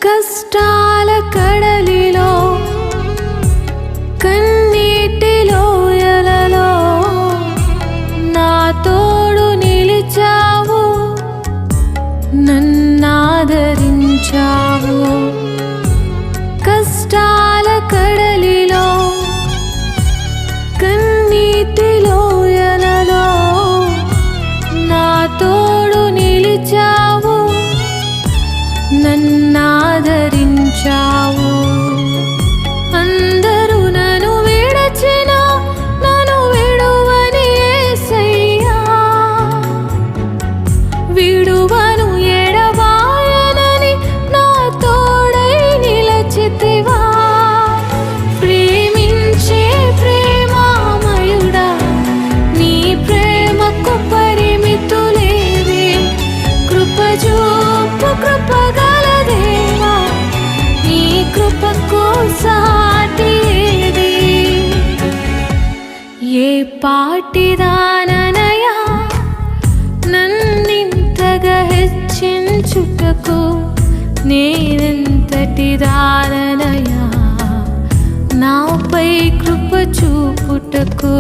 కష్టాల కడలిలో కన్నీటి లోయలలో నా తోడు నిలిచావు, నన్నాదరించావు. కష్టాల కడలిలో కన్నీటి లోయలలో నా తోడు నిలిచావు, నన్నాదరించావు. అందరూ నన్ను విడచినా నన్ను విడువని యేసయ్యా, విడువను ఎడబాయనని నా తోడై నిలచితివా. ప్రేమించే ప్రేమామయుడా, నీ ప్రేమకు పరిమితులేవే. కృపజూపు కృపగల దేవా, నీ కృపకు సాటి ఏది? ఏ పాటిదాననయా నన్నింతగా హెచ్చించుటకు, నేనెంతటి దాననయా నాపై కృప చూపుటకు.